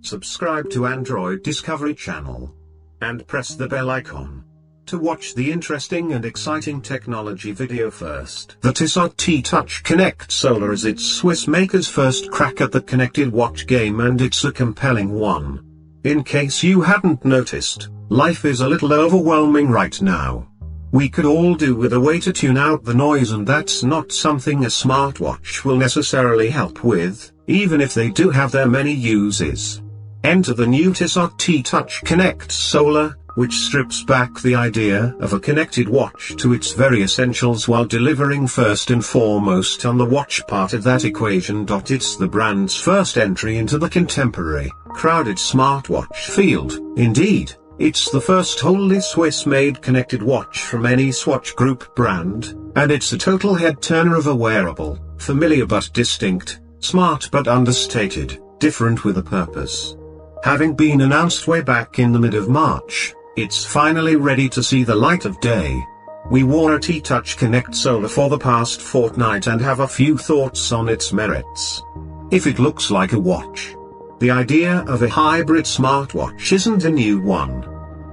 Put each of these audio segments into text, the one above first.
subscribe to Android Discovery Channel, and press the bell icon to watch the interesting and exciting technology video first. The Tissot T-Touch Connect Solar is its Swiss maker's first crack at the connected watch game, and it's a compelling one. In case you hadn't noticed, life is a little overwhelming right now. We could all do with a way to tune out the noise, and that's not something a smartwatch will necessarily help with, even if they do have their many uses. Enter the new Tissot T-Touch Connect Solar, which strips back the idea of a connected watch to its very essentials while delivering first and foremost on the watch part of that equation. It's the brand's first entry into the contemporary, crowded smartwatch field. Indeed, it's the first wholly Swiss-made connected watch from any Swatch Group brand, and it's a total head-turner of a wearable, familiar but distinct, smart but understated, different with a purpose. Having been announced way back in the mid of March, it's finally ready to see the light of day. We wore a T-Touch Connect Solar for the past fortnight and have a few thoughts on its merits. If it looks like a watch, the idea of a hybrid smartwatch isn't a new one.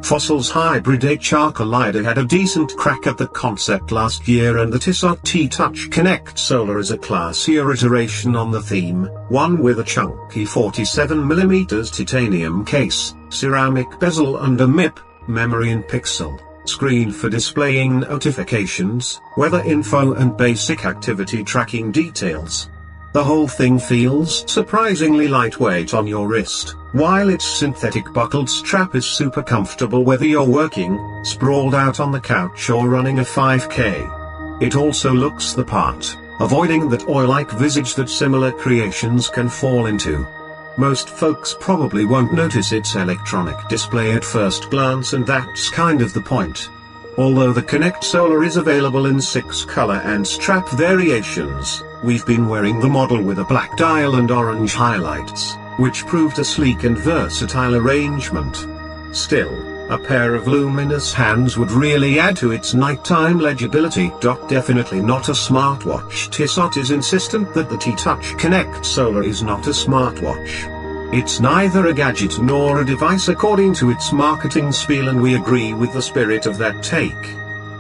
Fossil's hybrid HR Collider had a decent crack at the concept last year, and the Tissot T-Touch Connect Solar is a classier iteration on the theme, one with a chunky 47mm titanium case, ceramic bezel and a MIP, memory and pixel, screen for displaying notifications, weather info and basic activity tracking details. The whole thing feels surprisingly lightweight on your wrist, while its synthetic buckled strap is super comfortable whether you're working, sprawled out on the couch or running a 5K. It also looks the part, avoiding that oil-like visage that similar creations can fall into. Most folks probably won't notice its electronic display at first glance, and that's kind of the point. Although the Connect Solar is available in 6 color and strap variations, we've been wearing the model with a black dial and orange highlights, which proved a sleek and versatile arrangement. Still, a pair of luminous hands would really add to its nighttime legibility. Definitely not a smartwatch. Tissot is insistent that the T-Touch Connect Solar is not a smartwatch. It's neither a gadget nor a device according to its marketing spiel, and we agree with the spirit of that take.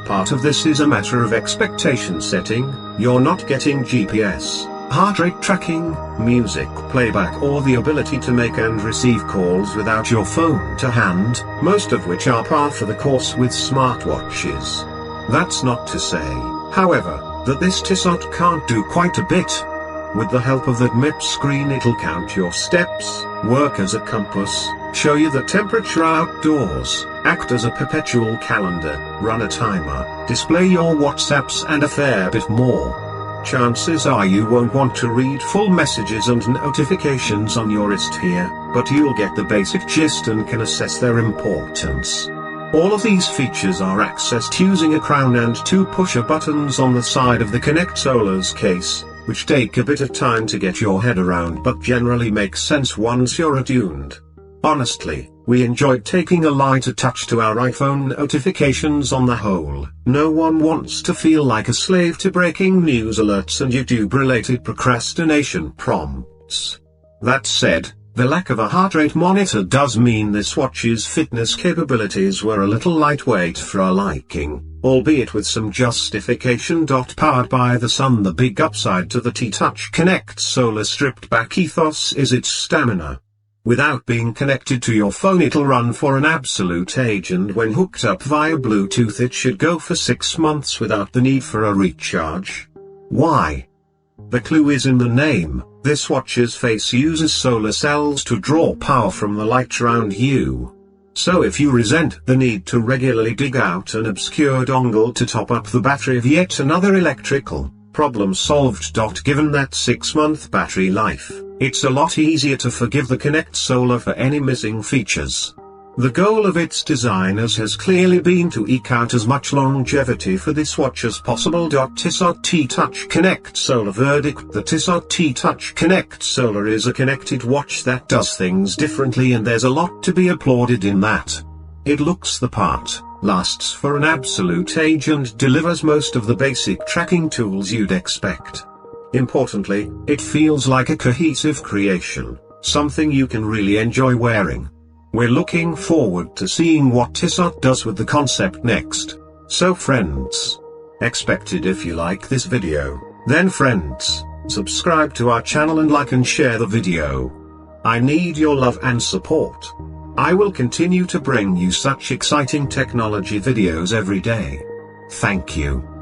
Part of this is a matter of expectation setting. You're not getting GPS, heart rate tracking, music playback, or the ability to make and receive calls without your phone to hand, most of which are par for the course with smartwatches. That's not to say, however, that this Tissot can't do quite a bit. With the help of that MIP screen, it'll count your steps, work as a compass, show you the temperature outdoors, act as a perpetual calendar, run a timer, display your WhatsApps, and a fair bit more. Chances are you won't want to read full messages and notifications on your wrist here, but you'll get the basic gist and can assess their importance. All of these features are accessed using a crown and 2 pusher buttons on the side of the Connect Solar's case, which take a bit of time to get your head around but generally make sense once you're attuned. Honestly, we enjoyed taking a lighter touch to our iPhone notifications on the whole. No one wants to feel like a slave to breaking news alerts and YouTube-related procrastination prompts. That said, the lack of a heart rate monitor does mean this watch's fitness capabilities were a little lightweight for our liking, albeit with some justification. Powered by the sun, the big upside to the T-Touch Connect Solar stripped back ethos is its stamina. Without being connected to your phone, it'll run for an absolute age, and when hooked up via Bluetooth it should go for 6 months without the need for a recharge. Why? The clue is in the name. This watch's face uses solar cells to draw power from the light around you. So if you resent the need to regularly dig out an obscure dongle to top up the battery of yet another electrical, problem solved. Given that 6-month battery life, it's a lot easier to forgive the Connect Solar for any missing features. The goal of its designers has clearly been to eke out as much longevity for this watch as possible. Tissot T-Touch Connect Solar verdict: the Tissot T-Touch Connect Solar is a connected watch that does things differently, and there's a lot to be applauded in that. It looks the part, lasts for an absolute age, and delivers most of the basic tracking tools you'd expect. Importantly, it feels like a cohesive creation. something you can really enjoy wearing. We're looking forward to seeing what Tissot does with the concept next. So friends, expected if you like this video, then friends, subscribe to our channel and like and share the video. I need your love and support. I will continue to bring you such exciting technology videos every day. Thank you.